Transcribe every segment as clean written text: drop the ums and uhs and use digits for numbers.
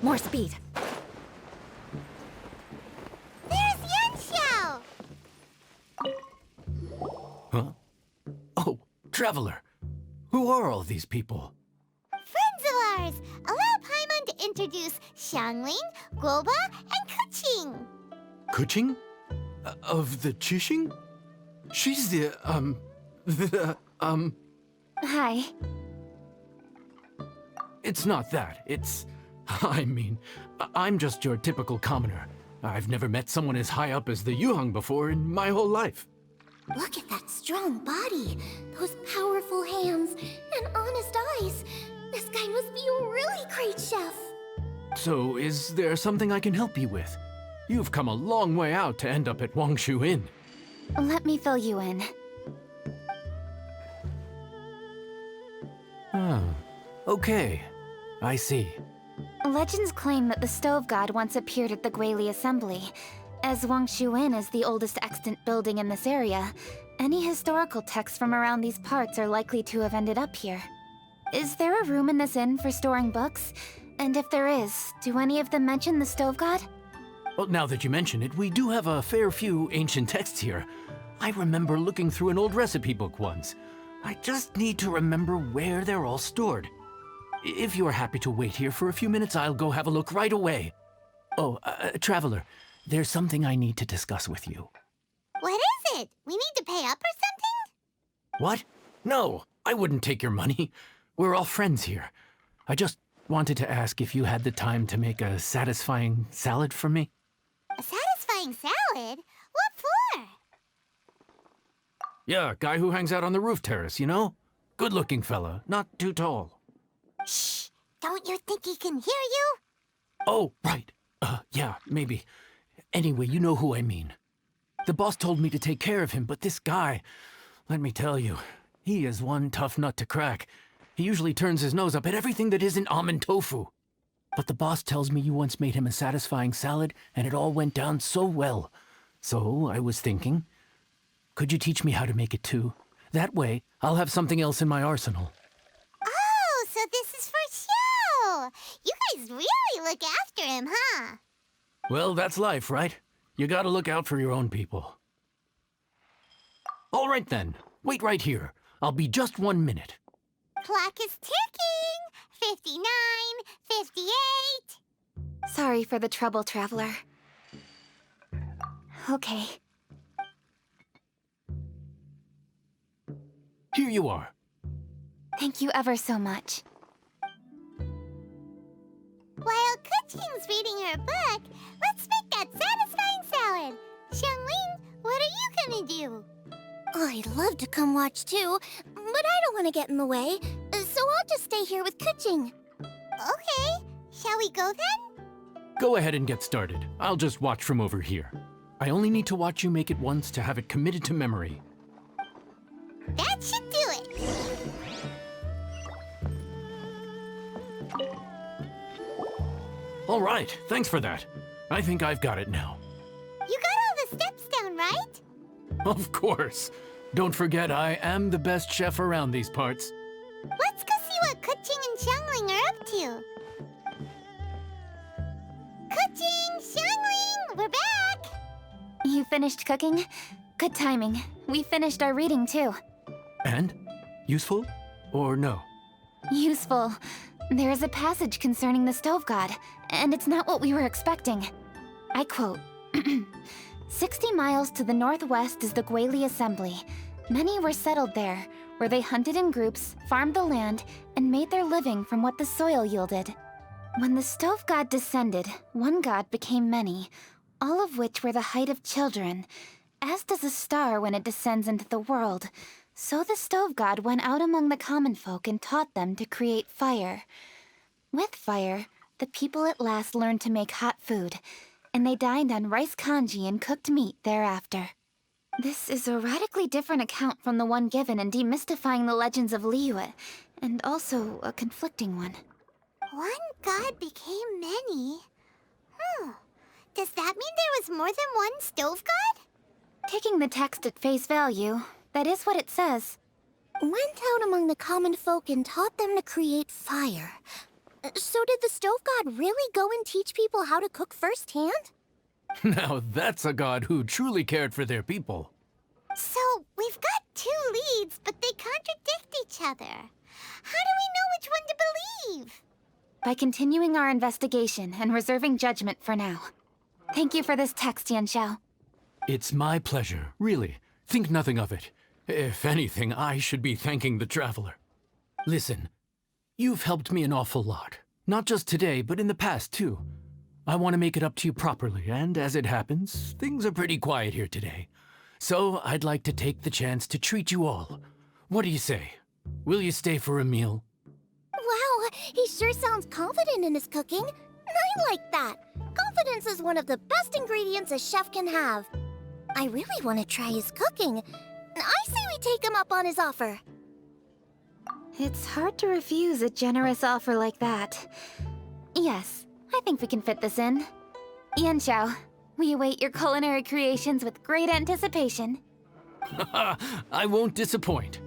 More speed. There's Yanxiao! Huh? Oh, Traveler. Who are all these people? Friends of ours! Allow Paimon to introduce Xiangling, Guoba, and Kuqing. Kuching? Of the Chishing? She's Hi. It's not that. It's... I'm just your typical commoner. I've never met someone as high up as the Yuheng before in my whole life. Look at that strong body, those powerful hands, and honest eyes. This guy must be a really great chef. So, is there something I can help you with? You've come a long way out to end up at Wangshu Inn. Let me fill you in. Oh, okay. I see. Legends claim that the Stove God once appeared at the Guili Assembly. As Wangshu Inn is the oldest extant building in this area, any historical texts from around these parts are likely to have ended up here. Is there a room in this inn for storing books? And if there is, do any of them mention the Stove God? Well, now that you mention it, we do have a fair few ancient texts here. I remember looking through an old recipe book once. I just need to remember where they're all stored. If you're happy to wait here for a few minutes, I'll go have a look right away. Oh, Traveler, there's something I need to discuss with you. What is it? We need to pay up or something? What? No, I wouldn't take your money. We're all friends here. I just wanted to ask if you had the time to make a satisfying salad for me. A satisfying salad? What for? Yeah, guy who hangs out on the roof terrace, you know? Good-looking fella, not too tall. Shh! Don't you think he can hear you? Oh, right. Yeah, maybe. Anyway, you know who I mean. The boss told me to take care of him, but this guy, let me tell you, he is one tough nut to crack. He usually turns his nose up at everything that isn't almond tofu. But the boss tells me you once made him a satisfying salad, and it all went down so well. So I was thinking, could you teach me how to make it too? That way, I'll have something else in my arsenal. Oh, so this is for show! You guys really look after him, huh? Well, that's life, right? You gotta look out for your own people. All right then, wait right here. I'll be just 1 minute. Clock is ticking! 59, 58... Sorry for the trouble, Traveler. Okay. Here you are. Thank you ever so much. While Kuqing's reading her book, let's make that satisfying salad. Xiangling, what are you gonna do? I'd love to come watch too, but I don't want to get in the way, so I'll just stay here with Kuqing. Okay, shall we go then? Go ahead and get started. I'll just watch from over here. I only need to watch you make it once to have it committed to memory. That should do it. All right, thanks for that. I think I've got it now. You got all the steps down, right? Of course. Don't forget, I am the best chef around these parts. Let's go see what Kuqing and Xiangling are up to. Kuqing, Xiangling, we're back! You finished cooking? Good timing. We finished our reading too. And? Useful? Or no? Useful. There is a passage concerning the Stove God, and it's not what we were expecting. I quote, 60 miles to the northwest is the Guili Assembly. Many were settled there, where they hunted in groups, farmed the land, and made their living from what the soil yielded. When the Stove God descended, one god became many, all of which were the height of children. As does a star when it descends into the world, so the Stove God went out among the common folk and taught them to create fire. With fire, the people at last learned to make hot food, and they dined on rice congee and cooked meat thereafter. This is a radically different account from the one given in Demystifying the Legends of Liyue, and also a conflicting one. One god became many? Does that mean there was more than one Stove God? Taking the text at face value, that is what it says. Went out among the common folk and taught them to create fire. So did the stove god really go and teach people how to cook firsthand? Now that's a god who truly cared for their people. So, we've got two leads, but they contradict each other. How do we know which one to believe? By continuing our investigation and reserving judgment for now. Thank you for this text, Yanxiao. It's my pleasure, really. Think nothing of it. If anything, I should be thanking the traveler. Listen, you've helped me an awful lot. Not just today, but in the past, too. I want to make it up to you properly, and as it happens, things are pretty quiet here today. So I'd like to take the chance to treat you all. What do you say? Will you stay for a meal? Wow, he sure sounds confident in his cooking. I like that. Confidence is one of the best ingredients a chef can have. I really want to try his cooking. I say we take him up on his offer. It's hard to refuse a generous offer like that. Yes, I think we can fit this in. Yanxiao, we await your culinary creations with great anticipation. I won't disappoint.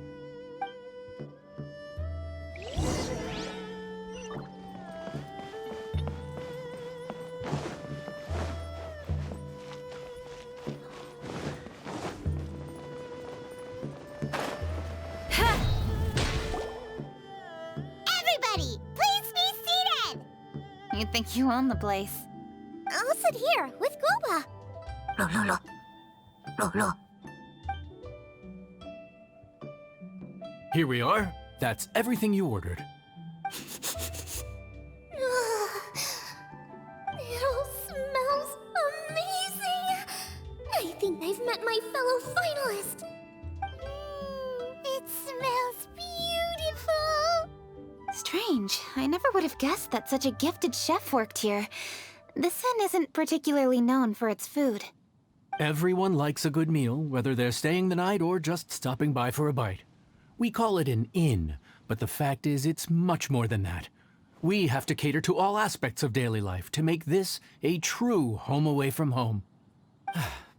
Everybody, please be seated! You think you own the place. I'll sit here with Goba. Here we are. That's everything you ordered. It all smells amazing. I think I've met my fellow finalist. It smells beautiful. Strange. I never would have guessed that such a gifted chef worked here. This inn isn't particularly known for its food. Everyone likes a good meal, whether they're staying the night or just stopping by for a bite. We call it an inn, but the fact is it's much more than that. We have to cater to all aspects of daily life to make this a true home away from home.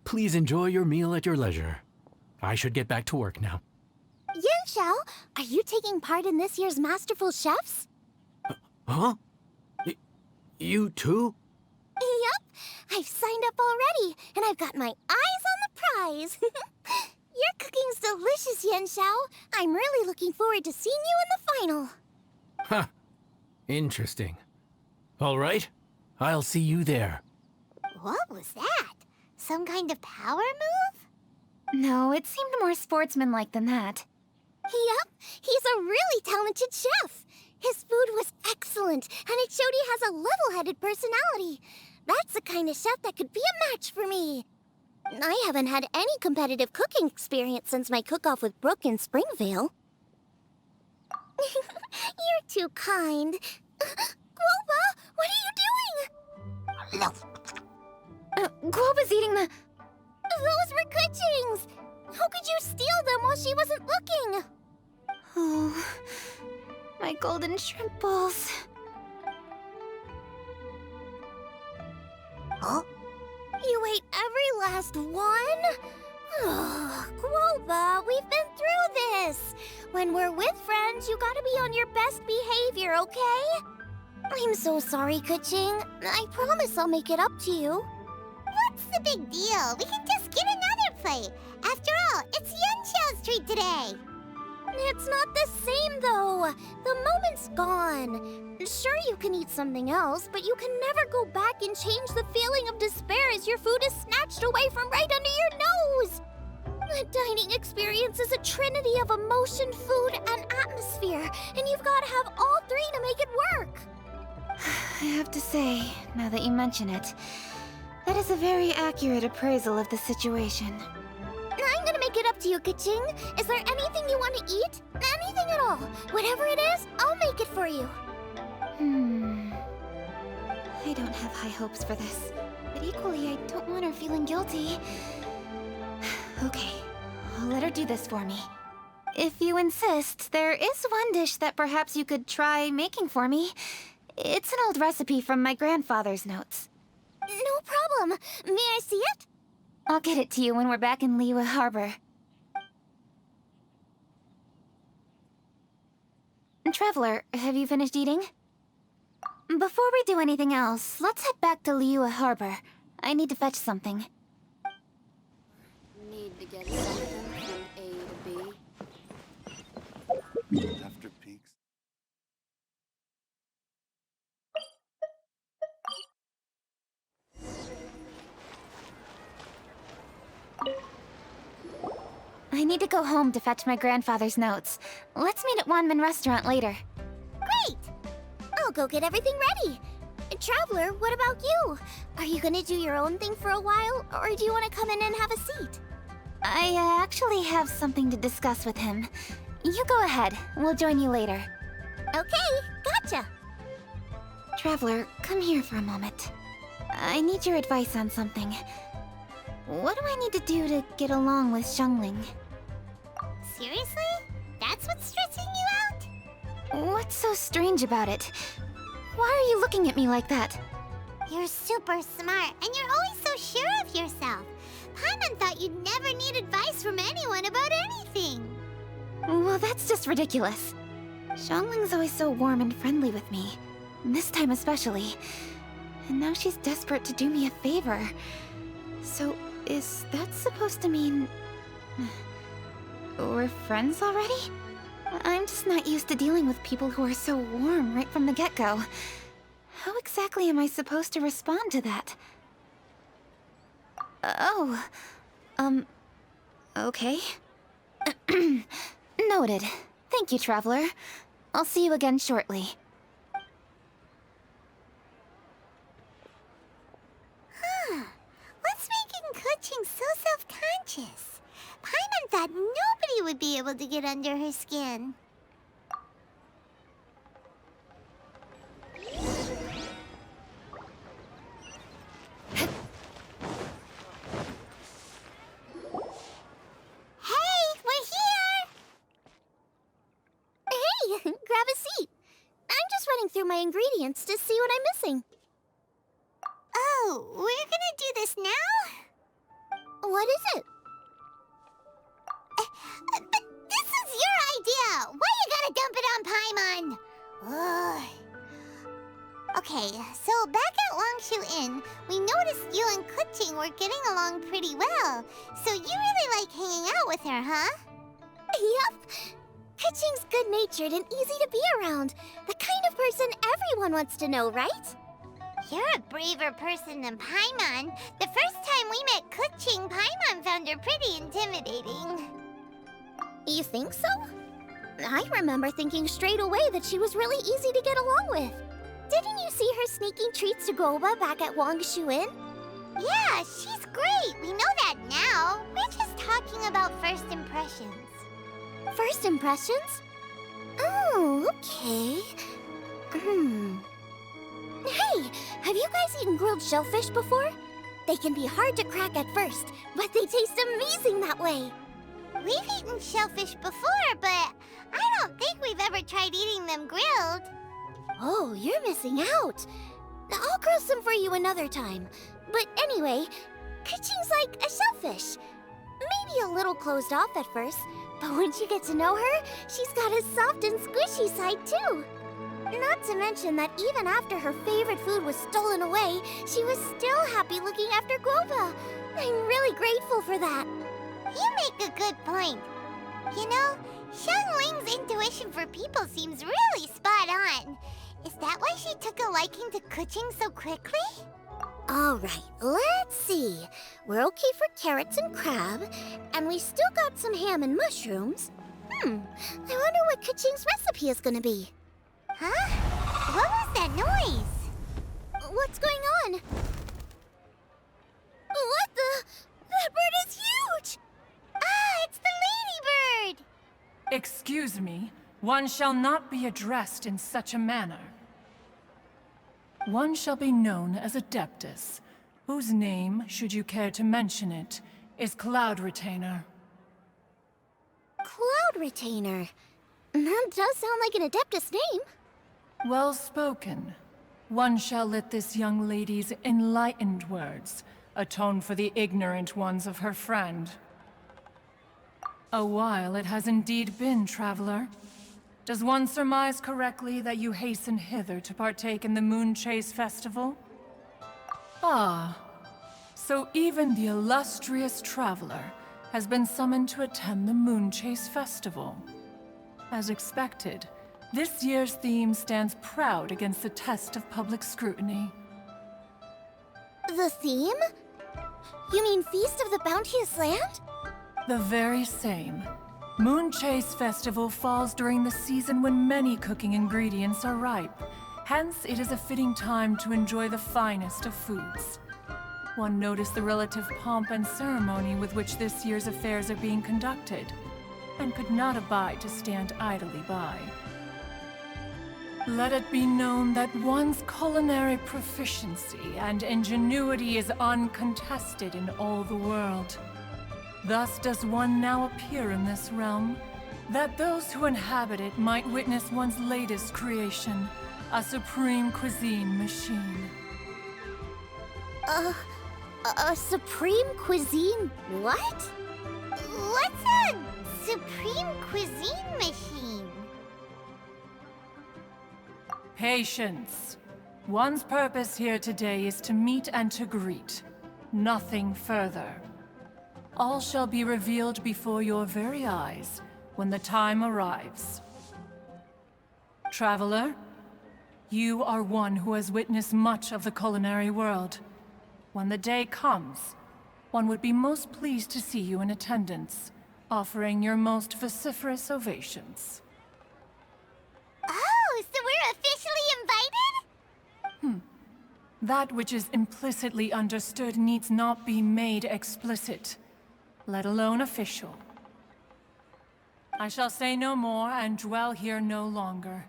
Please enjoy your meal at your leisure. I should get back to work now. Yanxiao, are you taking part in this year's Masterful Chefs? Huh? You too? Yup, I've signed up already, and I've got my eyes on the prize. Your cooking's delicious, Yanxiao. I'm really looking forward to seeing you in the final. Huh. Interesting. All right, I'll see you there. What was that? Some kind of power move? No, it seemed more sportsmanlike than that. Yup, he's a really talented chef. His food was excellent, and it showed he has a level-headed personality. That's the kind of chef that could be a match for me. I haven't had any competitive cooking experience since my cook-off with Brooke in Springvale. You're too kind. Guoba, what are you doing? Guoba's eating the... Those were Kuching's! How could you steal them while she wasn't looking? Oh, my golden shrimp balls. Huh? You ate every last one? Guoba, we've been through this. When we're with friends, you gotta be on your best behavior, okay? I'm so sorry, Kuching. I promise I'll make it up to you. What's the big deal? We can just get another plate. After all, it's Yanxiao's treat today. It's not the same, though. The moment's gone. Sure, you can eat something else, but you can never go back and change the feeling of despair as your food is snatched away from right under your nose. The dining experience is a trinity of emotion, food, and atmosphere, and you've got to have all three to make it work. I have to say, now that you mention it, that is a very accurate appraisal of the situation. I'm gonna make it up to you, Kuching. Is there anything you want to eat? Anything at all. Whatever it is, I'll make it for you. I don't have high hopes for this, but equally I don't want her feeling guilty. Okay, I'll let her do this for me. If you insist, there is one dish that perhaps you could try making for me. It's an old recipe from my grandfather's notes. No problem. May I see it? I'll get it to you when we're back in Liyue Harbor. Traveler, have you finished eating? Before we do anything else, let's head back to Liyue Harbor. I need to fetch something. Need to get something from A to B. After peaks. I need to go home to fetch my grandfather's notes. Let's meet at Wanman Restaurant later. Great! I'll go get everything ready. Traveler, what about you? Are you gonna do your own thing for a while, or do you want to come in and have a seat? I actually have something to discuss with him. You go ahead. We'll join you later. Okay, gotcha. Traveler, come here for a moment. I need your advice on something. What do I need to do to get along with Xiangling? Seriously? That's what's stressing you out? What's so strange about it? Why are you looking at me like that? You're super smart, and you're always so sure of yourself. Paimon thought you'd never need advice from anyone about anything. Well, that's just ridiculous. Xiangling's always so warm and friendly with me. This time especially. And now she's desperate to do me a favor. So, is that supposed to mean... we're friends already? I'm just not used to dealing with people who are so warm right from the get-go. How exactly am I supposed to respond to that? Okay. Noted. Thank you, Traveler. I'll see you again shortly. What's making Kuching so self-conscious? Paimon thought nobody would be able to get under her skin. Hey, we're here! Hey, grab a seat. I'm just running through my ingredients to see what I'm missing. Oh, we're gonna do this now? What is it? But this is your idea! Why you gotta dump it on Paimon? Ugh. Okay, so back at Longshu Inn, we noticed you and Kuching were getting along pretty well. So you really like hanging out with her, huh? Yup. Kuching's good-natured and easy to be around. The kind of person everyone wants to know, right? You're a braver person than Paimon. The first time we met Kuching, Paimon found her pretty intimidating. You think so? I remember thinking straight away that she was really easy to get along with. Didn't you see her sneaking treats to Goba back at Wangshu Inn? Yeah, she's great. We know that now. We're just talking about first impressions. First impressions? Oh, okay. Hey, have you guys eaten grilled shellfish before? They can be hard to crack at first, but they taste amazing that way. We've eaten shellfish before, but I don't think we've ever tried eating them grilled. Oh, you're missing out. I'll grill some for you another time. But anyway, Kuching's like a shellfish. Maybe a little closed off at first, but once you get to know her, she's got a soft and squishy side too. Not to mention that even after her favorite food was stolen away, she was still happy looking after Guoba. I'm really grateful for that. You make a good point. You know, Xiangling's intuition for people seems really spot on. Is that why she took a liking to Kuching so quickly? All right, let's see. We're okay for carrots and crab, and we still got some ham and mushrooms. I wonder what Kuching's recipe is gonna be. Huh? What was that noise? What's going on? What the? That bird is huge! Ah, it's the ladybird! Excuse me, one shall not be addressed in such a manner. One shall be known as Adeptus, whose name, should you care to mention it, is Cloud Retainer. Cloud Retainer. That does sound like an Adeptus name. Well spoken. One shall let this young lady's enlightened words atone for the ignorant ones of her friend. A while it has indeed been, traveler. Does one surmise correctly that you hasten hither to partake in the Moon Chase Festival? Ah, so even the illustrious traveler has been summoned to attend the Moon Chase Festival. As expected, this year's theme stands proud against the test of public scrutiny. The theme? You mean Feast of the Bounteous Land? The very same. Moon Chase Festival falls during the season when many cooking ingredients are ripe. Hence, it is a fitting time to enjoy the finest of foods. One noticed the relative pomp and ceremony with which this year's affairs are being conducted, and could not abide to stand idly by. Let it be known that one's culinary proficiency and ingenuity is uncontested in all the world. Thus does one now appear in this realm, that those who inhabit it might witness one's latest creation, a supreme cuisine machine. A supreme cuisine what? What's a supreme cuisine machine? Patience. One's purpose here today is to meet and to greet. Nothing further. All shall be revealed before your very eyes when the time arrives. Traveler, you are one who has witnessed much of the culinary world. When the day comes, one would be most pleased to see you in attendance, offering your most vociferous ovations. Oh, so we're officially invited? That which is implicitly understood needs not be made explicit, let alone official. I shall say no more and dwell here no longer.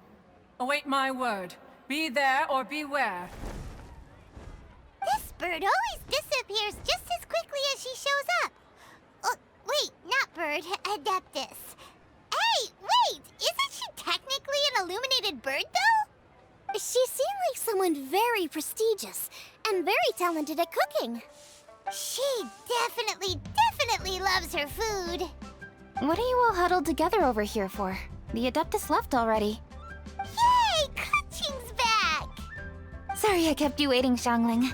Await my word. Be there or beware. This bird always disappears just as quickly as she shows up. Oh, wait, not bird, Adeptus. Hey, wait! Isn't she technically an illuminated bird, though? She seemed like someone very prestigious and very talented at cooking. She definitely loves her food. What are you all huddled together over here for? The Adeptus left already. Yay! Kaching's back! Sorry I kept you waiting, Xiangling.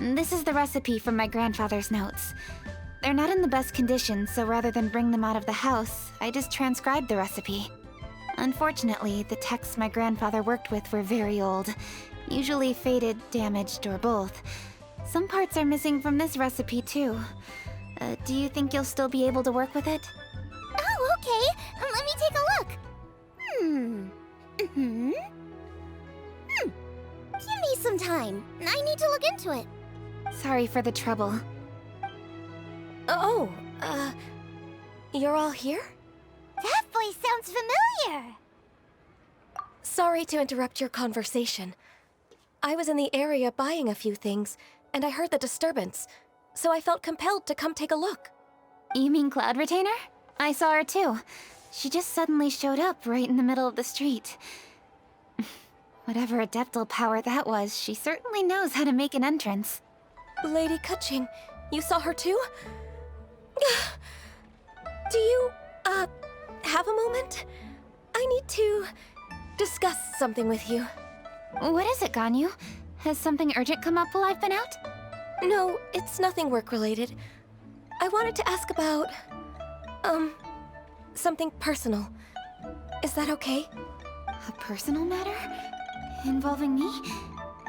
This is the recipe from my grandfather's notes. They're not in the best condition, so rather than bring them out of the house, I just transcribed the recipe. Unfortunately, the texts my grandfather worked with were very old, usually faded, damaged, or both. Some parts are missing from this recipe, too. Do you think you'll still be able to work with it? Oh, okay. Let me take a look. Give me some time. I need to look into it. Sorry for the trouble. Oh, you're all here? That voice sounds familiar. Sorry to interrupt your conversation. I was in the area buying a few things, and I heard the disturbance, so I felt compelled to come take a look. You mean Cloud Retainer? I saw her too. She just suddenly showed up right in the middle of the street. Whatever adeptal power that was, she certainly knows how to make an entrance. Lady Kaching, you saw her too? Do you, have a moment? I need to discuss something with you. What is it, Ganyu? Has something urgent come up while I've been out? No, it's nothing work-related. I wanted to ask about, something personal. Is that okay? A personal matter? Involving me?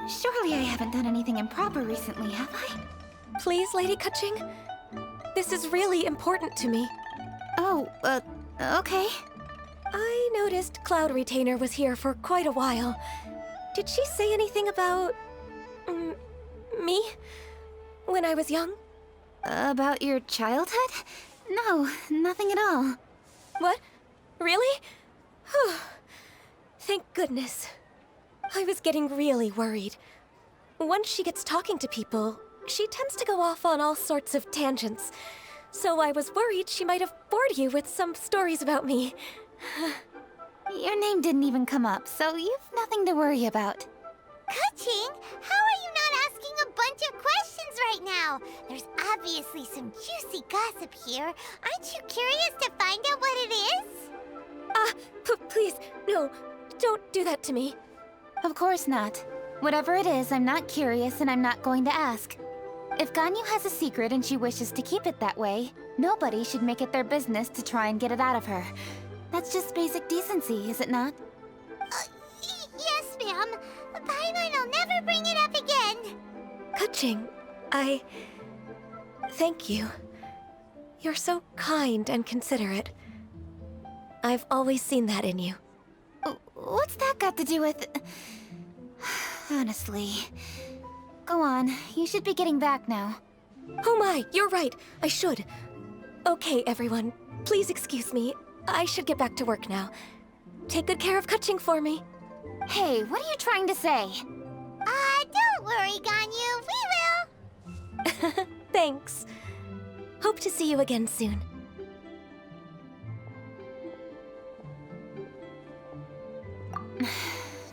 Surely I haven't done anything improper recently, have I? Please, Lady Kaching? This is really important to me. Oh, okay. I noticed Cloud Retainer was here for quite a while. Did she say anything about... me? When I was young? About your childhood? No, nothing at all. What? Really? Whew. Thank goodness. I was getting really worried. Once she gets talking to people, she tends to go off on all sorts of tangents. So I was worried she might have bored you with some stories about me. Your name didn't even come up, so you've nothing to worry about. Kaching, how are you not asking a bunch of questions right now? now. There's obviously some juicy gossip here. Aren't you curious to find out what it is? Please, no. Don't do that to me. Of course not. Whatever it is, I'm not curious and I'm not going to ask. If Ganyu has a secret and she wishes to keep it that way, nobody should make it their business to try and get it out of her. That's just basic decency, is it not? Yes, ma'am. Paimon will never bring it up again. Kaching, thank you. You're so kind and considerate. I've always seen that in you. What's that got to do with... Honestly. Go on, you should be getting back now. Oh my, you're right. I should. Okay, everyone. Please excuse me. I should get back to work now. Take good care of Kaching for me. Hey, what are you trying to say? Don't worry, Ganyu. We will. Thanks. Hope to see you again soon.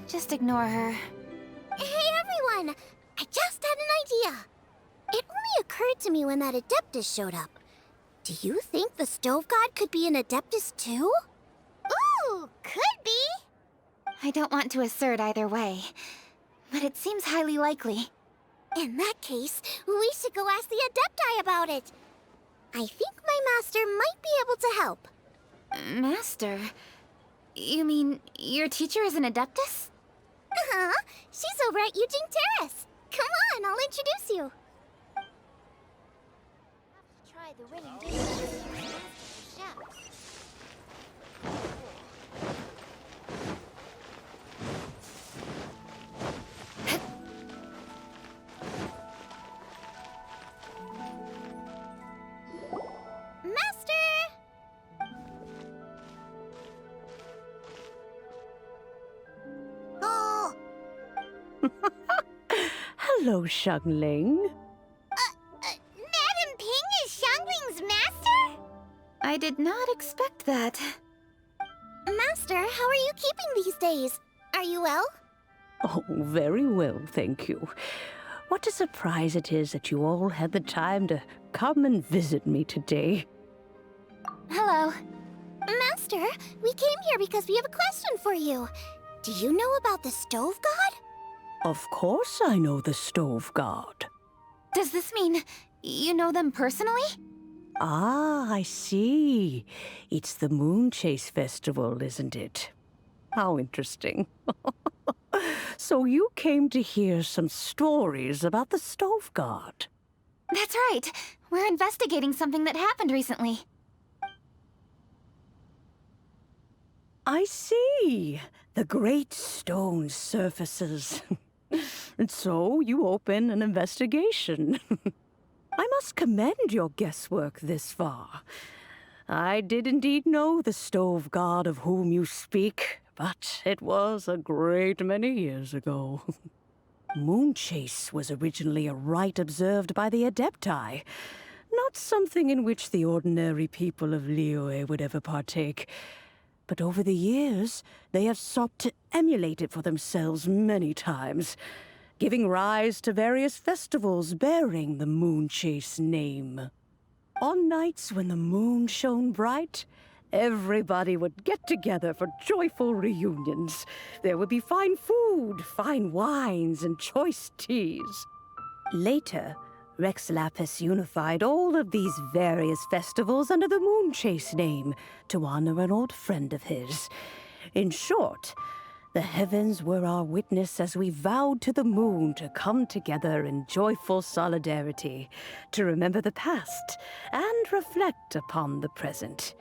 Just ignore her. Hey, everyone! I just had an idea. It only occurred to me when that Adeptus showed up. Do you think the Stove God could be an Adeptus too? Ooh, could be! I don't want to assert either way, but it seems highly likely. In that case, we should go ask the Adepti about it. I think my master might be able to help. Master? You mean your teacher is an Adeptus? Uh-huh. She's over at Eugene Terrace. Come on, I'll introduce you. Try the winning dish. Hello, Xiangling. Madam Ping is Xiangling's master? I did not expect that. Master, how are you keeping these days? Are you well? Oh, very well, thank you. What a surprise it is that you all had the time to come and visit me today. Hello. Master, we came here because we have a question for you. Do you know about the Stove God? Of course I know the Stove God. Does this mean you know them personally? Ah, I see. It's the Moon Chase Festival, isn't it? How interesting. So you came to hear some stories about the Stove God. That's right. We're investigating something that happened recently. I see. The great stone surfaces. And so you open an investigation. I must commend your guesswork this far. I did indeed know the Stove God of whom you speak, but it was a great many years ago. Moon Chase was originally a rite observed by the Adepti, not something in which the ordinary people of Liyue would ever partake. But over the years, they have sought to emulate it for themselves many times, giving rise to various festivals bearing the Moon Chase name. On nights when the moon shone bright, everybody would get together for joyful reunions. There would be fine food, fine wines, and choice teas. Later, Rex Lapis unified all of these various festivals under the Moon Chase name to honor an old friend of his. In short, the heavens were our witness as we vowed to the moon to come together in joyful solidarity, to remember the past and reflect upon the present.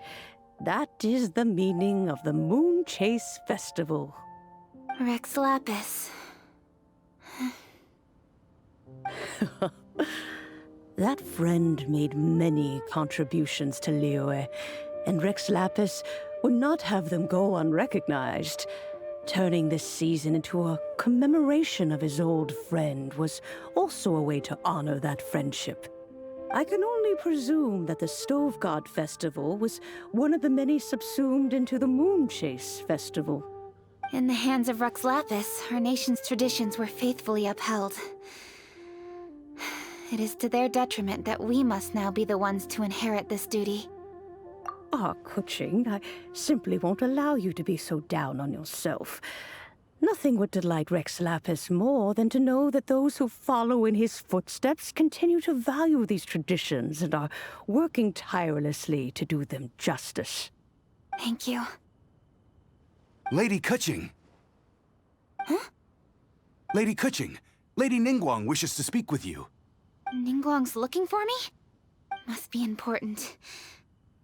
That is the meaning of the Moon Chase Festival. Rex Lapis. That friend made many contributions to Liyue, and Rex Lapis would not have them go unrecognized. Turning this season into a commemoration of his old friend was also a way to honor that friendship. I can only presume that the Stove God Festival was one of the many subsumed into the Moon Chase Festival. In the hands of Rex Lapis, our nation's traditions were faithfully upheld. It is to their detriment that we must now be the ones to inherit this duty. Ah, Kuching, I simply won't allow you to be so down on yourself. Nothing would delight Rex Lapis more than to know that those who follow in his footsteps continue to value these traditions and are working tirelessly to do them justice. Thank you. Lady Kuching. Huh? Lady Kuching, Lady Ningguang wishes to speak with you. Ningguang's looking for me? Must be important.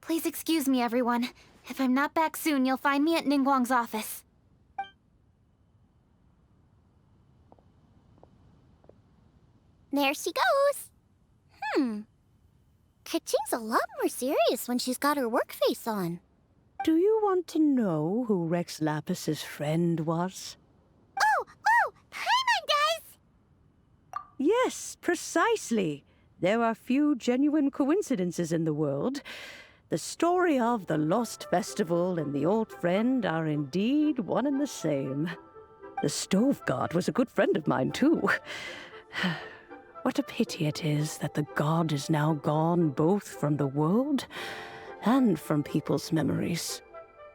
Please excuse me, everyone. If I'm not back soon, you'll find me at Ningguang's office. There she goes. Kaching's a lot more serious when she's got her work face on. Do you want to know who Rex Lapis's friend was? Oh! Paimon does! Yes, precisely. There are few genuine coincidences in the world. The story of the Lost Festival and the old friend are indeed one and the same. The Stove God was a good friend of mine, too. What a pity it is that the god is now gone both from the world and from people's memories.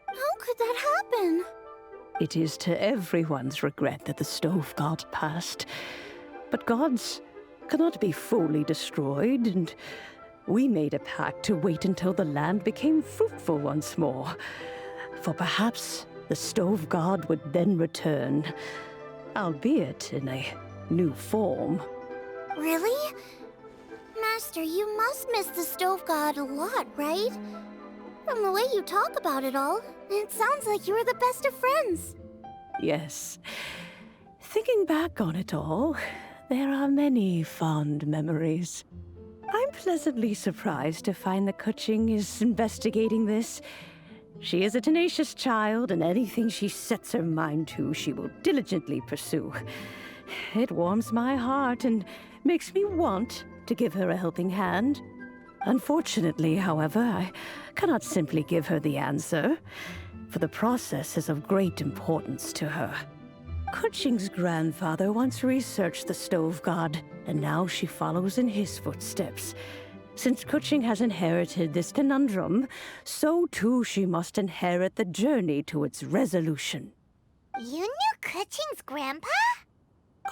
How could that happen? It is to everyone's regret that the Stove God passed. But gods cannot be fully destroyed, and we made a pact to wait until the land became fruitful once more. For perhaps the Stove God would then return, albeit in a new form. Really? Master, you must miss the Stove God a lot, right? From the way you talk about it all, it sounds like you were the best of friends. Yes. Thinking back on it all, there are many fond memories. I'm pleasantly surprised to find that Kuching is investigating this. She is a tenacious child, and anything she sets her mind to, she will diligently pursue. It warms my heart and makes me want to give her a helping hand. Unfortunately, however, I cannot simply give her the answer, for the process is of great importance to her. Kuching's grandfather once researched the Stove God, and now she follows in his footsteps. Since Kuching has inherited this conundrum, so too she must inherit the journey to its resolution. You knew Kuching's grandpa?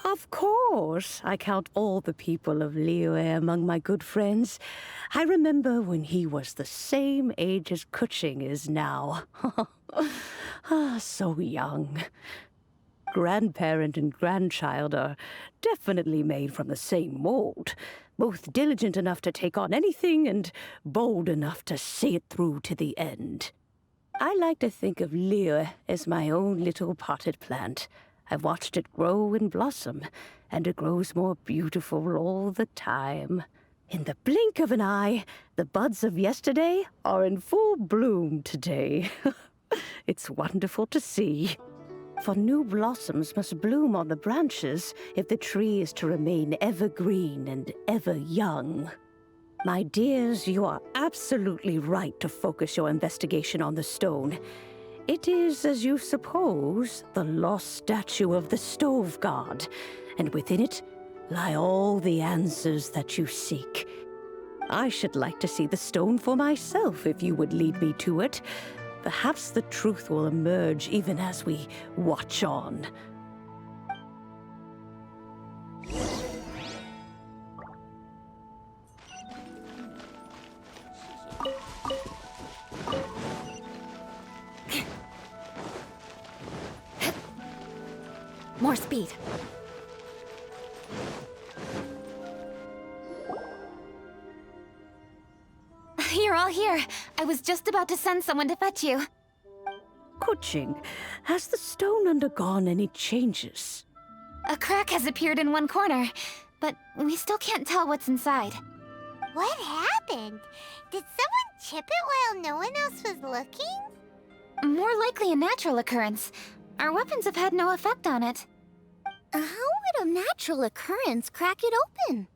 Of course. I count all the people of Liyue among my good friends. I remember when he was the same age as Kuching is now. So young. Grandparent and grandchild are definitely made from the same mold. Both diligent enough to take on anything and bold enough to see it through to the end. I like to think of Liyue as my own little potted plant. I've watched it grow and blossom, and it grows more beautiful all the time. In the blink of an eye, the buds of yesterday are in full bloom today. It's wonderful to see. For new blossoms must bloom on the branches if the tree is to remain evergreen and ever young. My dears, you are absolutely right to focus your investigation on the stone. It is, as you suppose, the lost statue of the Stove God, and within it lie all the answers that you seek. I should like to see the stone for myself if you would lead me to it. Perhaps the truth will emerge even as we watch on. More speed. You're all here. I was just about to send someone to fetch you. Kuching, has the stone undergone any changes? A crack has appeared in one corner, but we still can't tell what's inside. What happened? Did someone chip it while no one else was looking? More likely a natural occurrence. Our weapons have had no effect on it. How would a natural occurrence crack it open?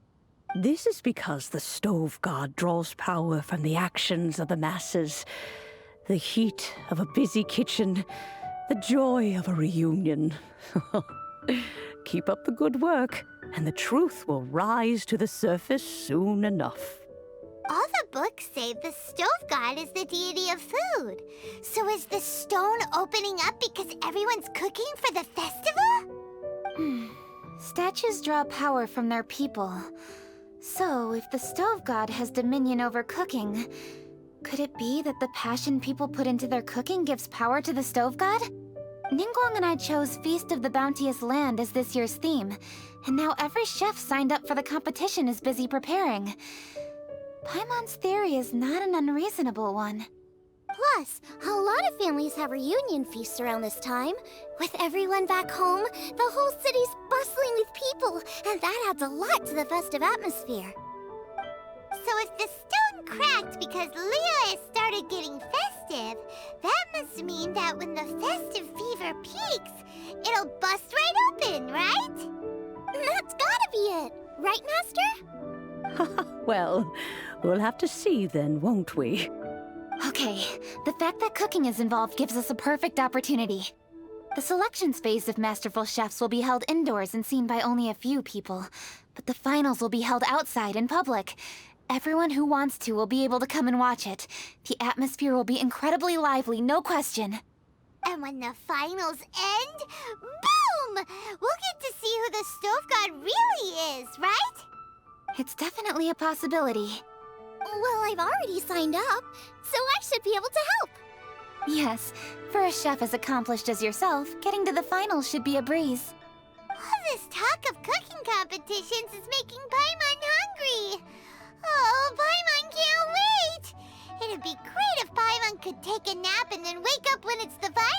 This is because the Stove God draws power from the actions of the masses. The heat of a busy kitchen, the joy of a reunion. Keep up the good work, and the truth will rise to the surface soon enough. All the books say the stove god is the deity of food. So is the stone opening up because everyone's cooking for the festival? Statues draw power from their people. So, if the stove god has dominion over cooking, could it be that the passion people put into their cooking gives power to the stove god? Ningguang and I chose Feast of the Bounteous Land as this year's theme, and now every chef signed up for the competition is busy preparing. Paimon's theory is not an unreasonable one. Plus, a lot of families have reunion feasts around this time. With everyone back home, the whole city's bustling with people, and that adds a lot to the festive atmosphere. So if the stone cracked because Leo has started getting festive, that must mean that when the festive fever peaks, it'll bust right open, right? That's gotta be it, right, Master? Well, we'll have to see then, won't we? Okay, the fact that cooking is involved gives us a perfect opportunity. The selections phase of Masterful Chefs will be held indoors and seen by only a few people, but the finals will be held outside in public. Everyone who wants to will be able to come and watch it. The atmosphere will be incredibly lively, no question. And when the finals end, boom! We'll get to see who the stove god really is, right? It's definitely a possibility. Well, I've already signed up, so I should be able to help. Yes, for a chef as accomplished as yourself, getting to the finals should be a breeze. All this talk of cooking competitions is making Paimon hungry. Oh, Paimon can't wait! It'd be great if Paimon could take a nap and then wake up when it's the finals.